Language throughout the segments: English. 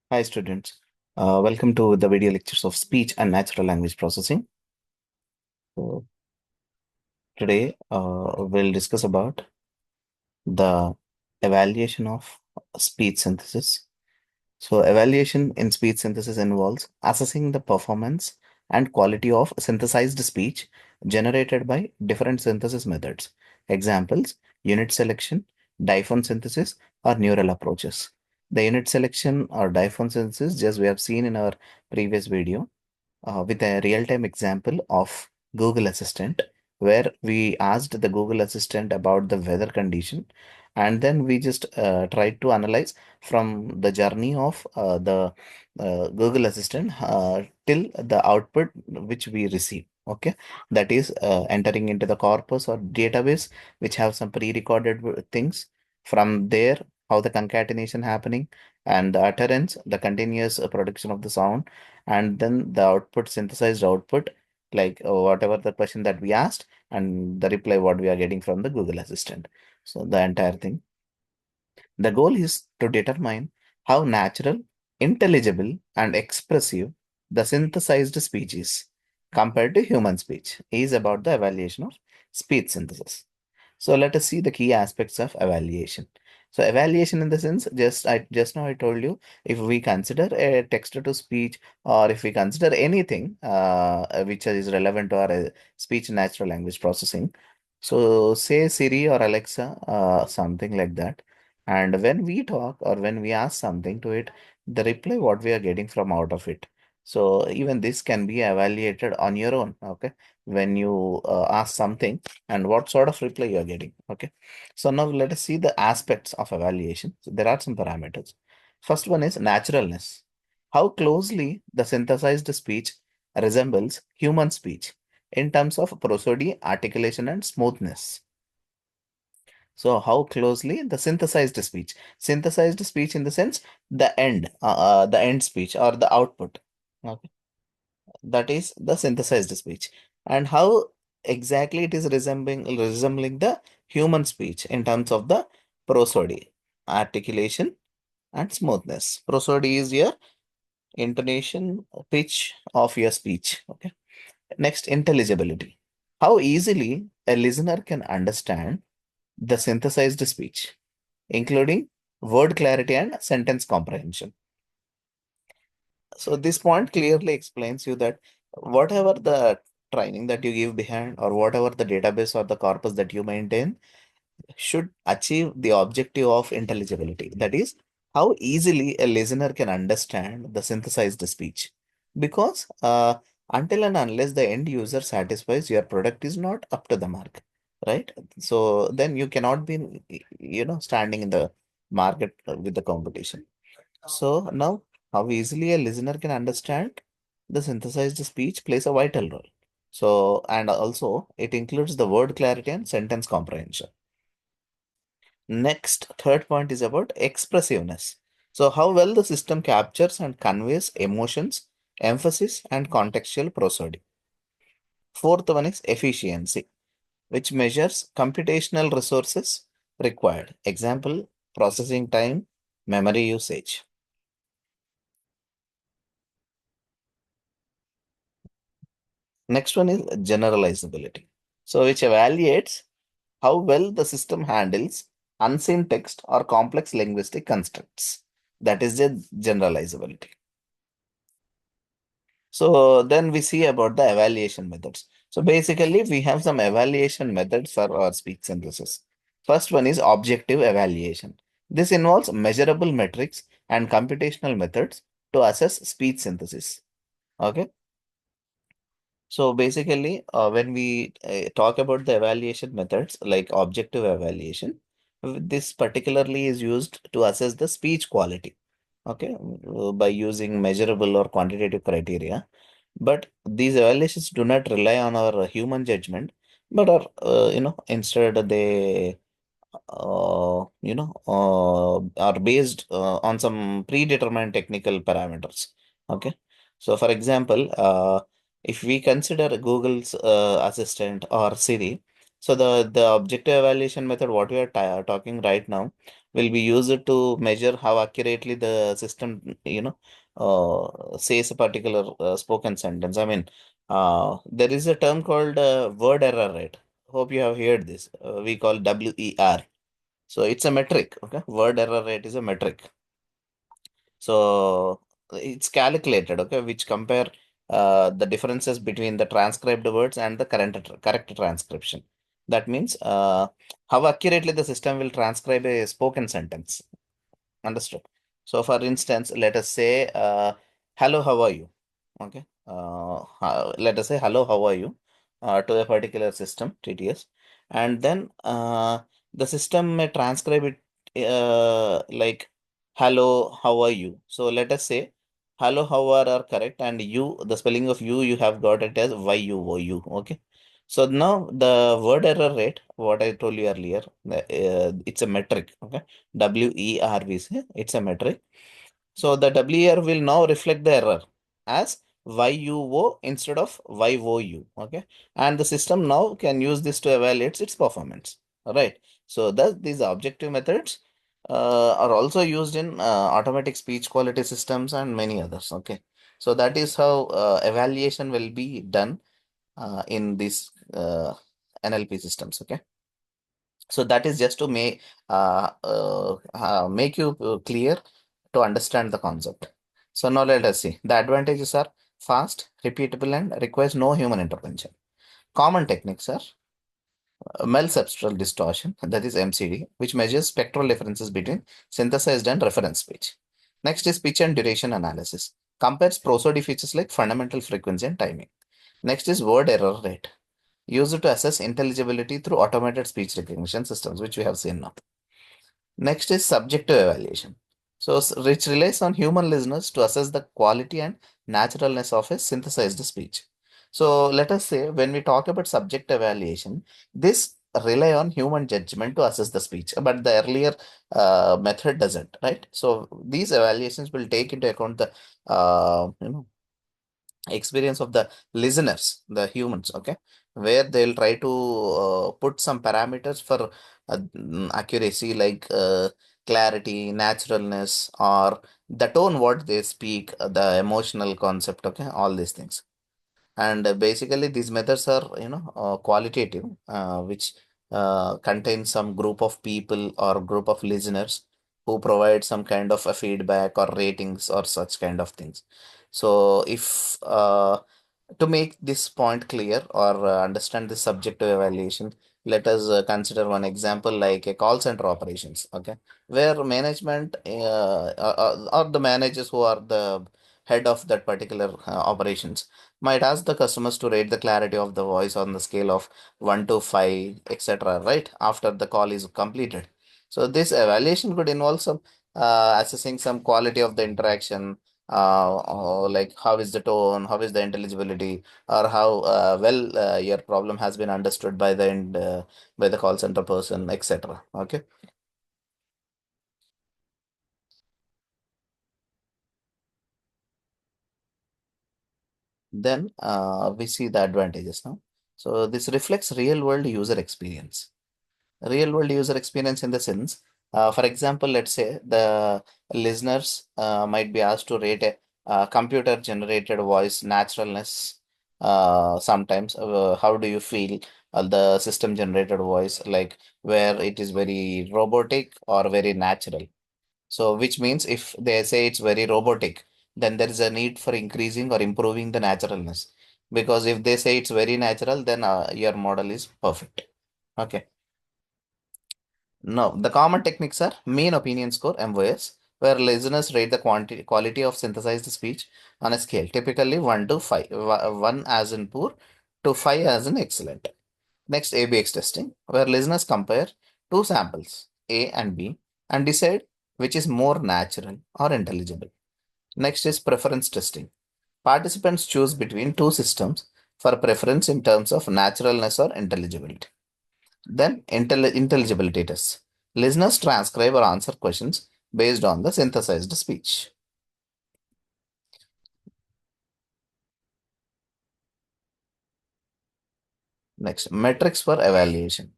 Hi students, welcome to the video lectures of speech and natural language processing. So today we'll discuss about the evaluation of speech synthesis. So evaluation in speech synthesis involves assessing the performance and quality of synthesized speech generated by different synthesis methods. Examples, unit selection, diphone synthesis, or neural approaches. The unit selection or diphone synthesis, just we have seen in our previous video with a real-time example of Google Assistant, where we asked the Google Assistant about the weather condition, and then we just tried to analyze from the journey of the Google Assistant till the output which we receive. Okay, that is entering into the corpus or database, which have some pre-recorded things. From there, how the concatenation happening and the utterance, the continuous production of the sound, and then the output, synthesized output, like whatever the question that we asked and the reply what we are getting from the Google Assistant. So the entire thing, the goal is to determine how natural, intelligible, and expressive the synthesized speech is compared to human speech is about the evaluation of speech synthesis. So let us see the key aspects of evaluation. So evaluation in the sense, just now I told you, if we consider a text to speech, or if we consider anything which is relevant to our speech natural language processing. So say Siri or Alexa, something like that. And when we talk or when we ask something to it, the reply what we are getting from out of it. So even this can be evaluated on your own. Okay, when you ask something and what sort of reply you are getting. Okay, so now let us see the aspects of evaluation. So there are some parameters. First one is naturalness. How closely the synthesized speech resembles human speech in terms of prosody, articulation, and smoothness. So how closely the synthesized speech in the sense the end speech or the output. Okay, that is the synthesized speech, and how exactly it is resembling the human speech in terms of the prosody, articulation, and smoothness. Prosody is your intonation, pitch of your speech. Okay. Next, intelligibility. How easily a listener can understand the synthesized speech, including word clarity and sentence comprehension. So this point clearly explains you that whatever the training that you give behind or whatever the database or the corpus that you maintain should achieve the objective of intelligibility. That is, how easily a listener can understand the synthesized speech. Because until and unless the end user satisfies, your product is not up to the mark, right? So then you cannot be, standing in the market with the competition. So now, how easily a listener can understand the synthesized speech plays a vital role. So, and also it includes the word clarity and sentence comprehension. Next, third point is about expressiveness. So, how well the system captures and conveys emotions, emphasis, and contextual prosody. Fourth one is efficiency, which measures computational resources required. Example, processing time, memory usage. Next one is generalizability. So, which evaluates how well the system handles unseen text or complex linguistic constructs. That is the generalizability. So then we see about the evaluation methods. So basically, we have some evaluation methods for our speech synthesis. First one is objective evaluation. This involves measurable metrics and computational methods to assess speech synthesis. Okay. So basically, when we talk about the evaluation methods like objective evaluation, this particularly is used to assess the speech quality. Okay, by using measurable or quantitative criteria. But these evaluations do not rely on our human judgment, but are instead they are based on some predetermined technical parameters. Okay, so for example, if we consider Google's assistant or Siri, So the objective evaluation method, what we are talking right now, will be used to measure how accurately the system, says a particular spoken sentence. I mean, there is a term called word error rate. Hope you have heard this. We call WER. So it's a metric. Okay, word error rate is a metric. So it's calculated, okay, which compare the differences between the transcribed words and the correct transcription. That means how accurately the system will transcribe a spoken sentence. Understood? So, for instance, let us say, hello, how are you? Okay. Let us say, hello, how are you? To a particular system, TTS. And then the system may transcribe it like, hello, how are you? So, let us say, hello, how are correct. And you, the spelling of you have got it as YUOU. Okay. So, now the word error rate, what I told you earlier, it's a metric. Okay. WER we say, it's a metric. So the WER will now reflect the error as YUO instead of YOU. Okay. And the system now can use this to evaluate its performance. All right. So thus these objective methods are also used in automatic speech quality systems and many others. Okay. So that is how evaluation will be done in these NLP systems. Okay. So that is just to make you clear to understand the concept. So now let us see. The advantages are fast, repeatable, and requires no human intervention. Common techniques are Mel substral distortion, that is MCD, which measures spectral differences between synthesized and reference speech. Next is pitch and duration analysis, compares prosody features like fundamental frequency and timing. Next is word error rate, used to assess intelligibility through automated speech recognition systems, which we have seen now. Next is subjective evaluation. So, which relies on human listeners to assess the quality and naturalness of a synthesized speech. So, let us say when we talk about subject evaluation, this rely on human judgment to assess the speech, but the earlier method doesn't, right? So, these evaluations will take into account the experience of the listeners, the humans, okay, where they'll try to put some parameters for accuracy like clarity, naturalness, or the tone what they speak, the emotional concept, okay, all these things. And basically these methods are qualitative, which contain some group of people or group of listeners who provide some kind of a feedback or ratings or such kind of things. So if to make this point clear or understand the subjective evaluation, let us consider one example like a call center operations, okay, where management or the managers who are the head of that particular operations might ask the customers to rate the clarity of the voice on the scale of 1 to 5, etc., right? After the call is completed. So, this evaluation could involve some assessing some quality of the interaction, like how is the tone, how is the intelligibility, or how well your problem has been understood by the by the call center person, etc. Okay. Then we see the advantages now. So, this reflects real world user experience. Real world user experience in the sense, for example, let's say the listeners might be asked to rate a computer generated voice naturalness. Sometimes how do you feel the system generated voice, like where it is very robotic or very natural? So which means if they say it's very robotic, then there is a need for increasing or improving the naturalness, because if they say it's very natural, then your model is perfect. Okay. No, the common techniques are mean opinion score (MOS), where listeners rate the quality of synthesized speech on a scale, typically 1 to 5, 1 as in poor to 5 as in excellent. Next, ABX testing, where listeners compare two samples, A and B, and decide which is more natural or intelligible. Next is preference testing. Participants choose between two systems for preference in terms of naturalness or intelligibility. Then intelligibility tests. Listeners transcribe or answer questions based on the synthesized speech. Next, metrics for evaluation.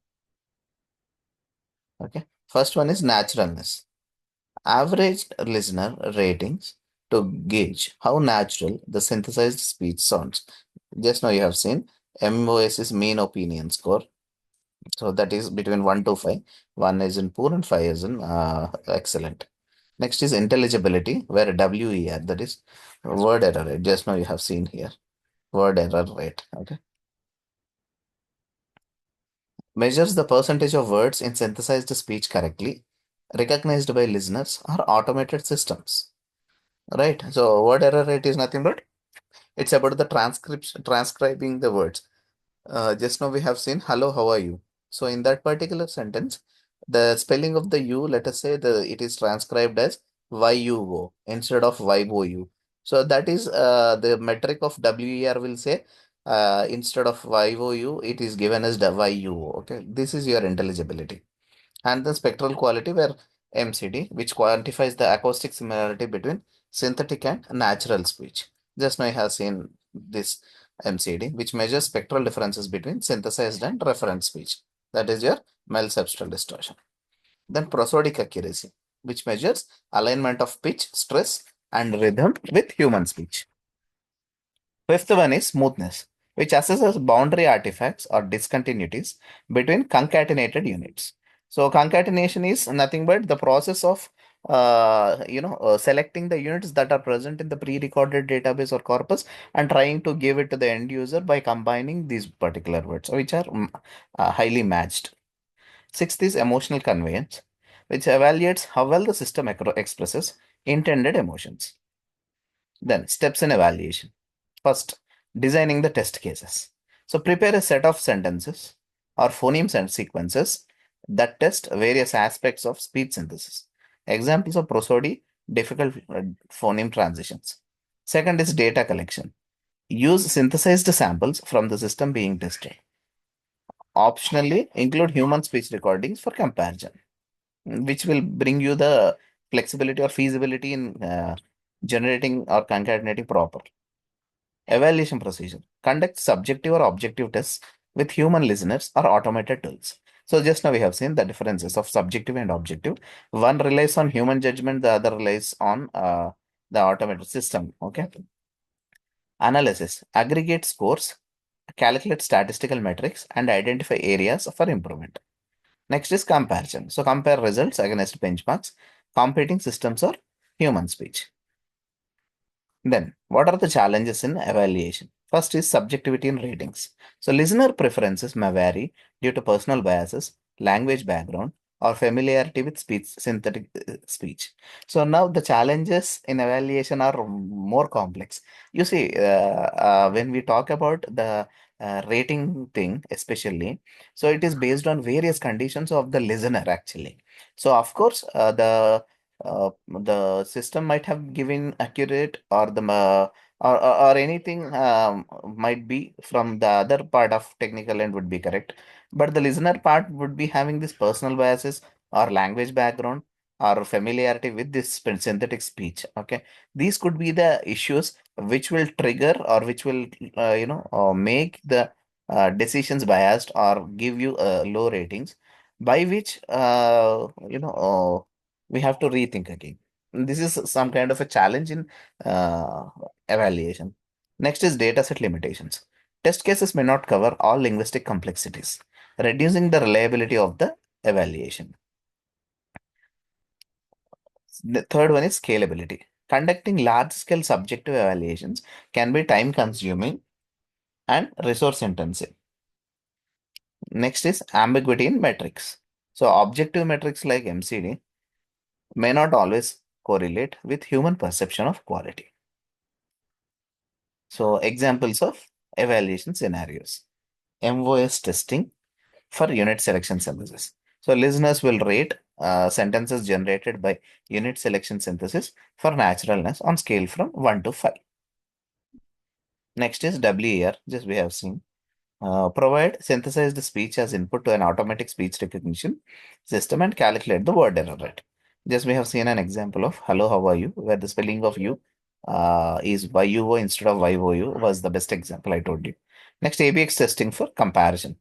Okay. First one is naturalness. Averaged listener ratings to gauge how natural the synthesized speech sounds. Just now you have seen MOS is mean opinion score. So that is between 1 to 5. 1 is in poor and 5 is in excellent. Next is intelligibility, where WER, that is word error rate. Just now you have seen here, word error rate. Okay. Measures the percentage of words in synthesized speech correctly recognized by listeners or automated systems. Right. So word error rate is nothing but it's about the transcription, transcribing the words. Just now we have seen hello, how are you? So in that particular sentence, the spelling of the U, let us say it is transcribed as YUO instead of YOU. So that is the metric of WER will say instead of YOU, it is given as YUO. Okay, this is your intelligibility. And the spectral quality where MCD, which quantifies the acoustic similarity between synthetic and natural speech. Just now I have seen this MCD, which measures spectral differences between synthesized and reference speech. That is your Mel substral distortion. Then prosodic accuracy, which measures alignment of pitch, stress, and rhythm with human speech. Fifth one is smoothness, which assesses boundary artifacts or discontinuities between concatenated units. So concatenation is nothing but the process of selecting the units that are present in the pre-recorded database or corpus and trying to give it to the end user by combining these particular words, which are highly matched. Sixth is emotional conveyance, which evaluates how well the system expresses intended emotions. Then steps in evaluation. First, designing the test cases. So prepare a set of sentences or phonemes and sequences that test various aspects of speech synthesis. Examples of prosody, difficult phoneme transitions. Second is data collection. Use synthesized samples from the system being tested. Optionally, include human speech recordings for comparison, which will bring you the flexibility or feasibility in generating or concatenating proper. Evaluation procedure. Conduct subjective or objective tests with human listeners or automated tools. So just now we have seen the differences of subjective and objective. One relies on human judgment, the other relies on the automated system. Okay. Analysis. Aggregate scores, calculate statistical metrics, and identify areas for improvement. Next is comparison. So compare results against benchmarks, competing systems or human speech. Then, what are the challenges in evaluation? First is subjectivity in ratings. So, listener preferences may vary due to personal biases, language background, or familiarity with synthetic speech. So, now the challenges in evaluation are more complex. You see, when we talk about the rating thing, especially, so it is based on various conditions of the listener actually. So, of course, the system might have given accurate or or anything might be from the other part of technical end would be correct, but the listener part would be having this personal biases or language background or familiarity with this synthetic speech. Okay, these could be the issues which will trigger or which will make the decisions biased or give you low ratings, by which we have to rethink again. This is some kind of a challenge in evaluation. Next is dataset limitations. Test cases may not cover all linguistic complexities, reducing the reliability of the evaluation. The third one is scalability. Conducting large-scale subjective evaluations can be time-consuming and resource-intensive. Next is ambiguity in metrics. So objective metrics like MCD may not always correlate with human perception of quality. So examples of evaluation scenarios. MOS testing for unit selection synthesis. So listeners will rate sentences generated by unit selection synthesis for naturalness on scale from 1 to 5. Next is WER, just we have seen. Provide synthesized speech as input to an automatic speech recognition system and calculate the word error rate. Just we have seen an example of hello, how are you, where the spelling of you is YUO instead of YOU was the best example I told you. Next, ABX testing for comparison.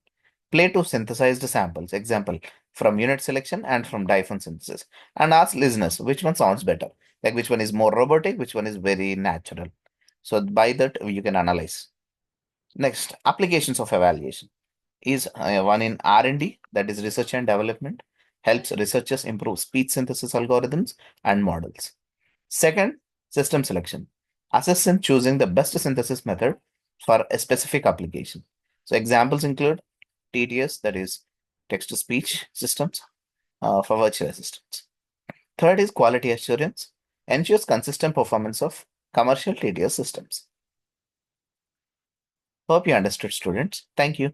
Play two synthesized samples, example, from unit selection and from diphone synthesis, and ask listeners which one sounds better, like which one is more robotic, which one is very natural. So by that, you can analyze. Next, applications of evaluation is one in R&D, that is research and development, helps researchers improve speech synthesis algorithms and models. Second, system selection, assists in choosing the best synthesis method for a specific application. So examples include TTS, that is text to speech systems, for virtual assistants. Third is quality assurance, ensures consistent performance of commercial TTS systems. Hope you understood, students. Thank you.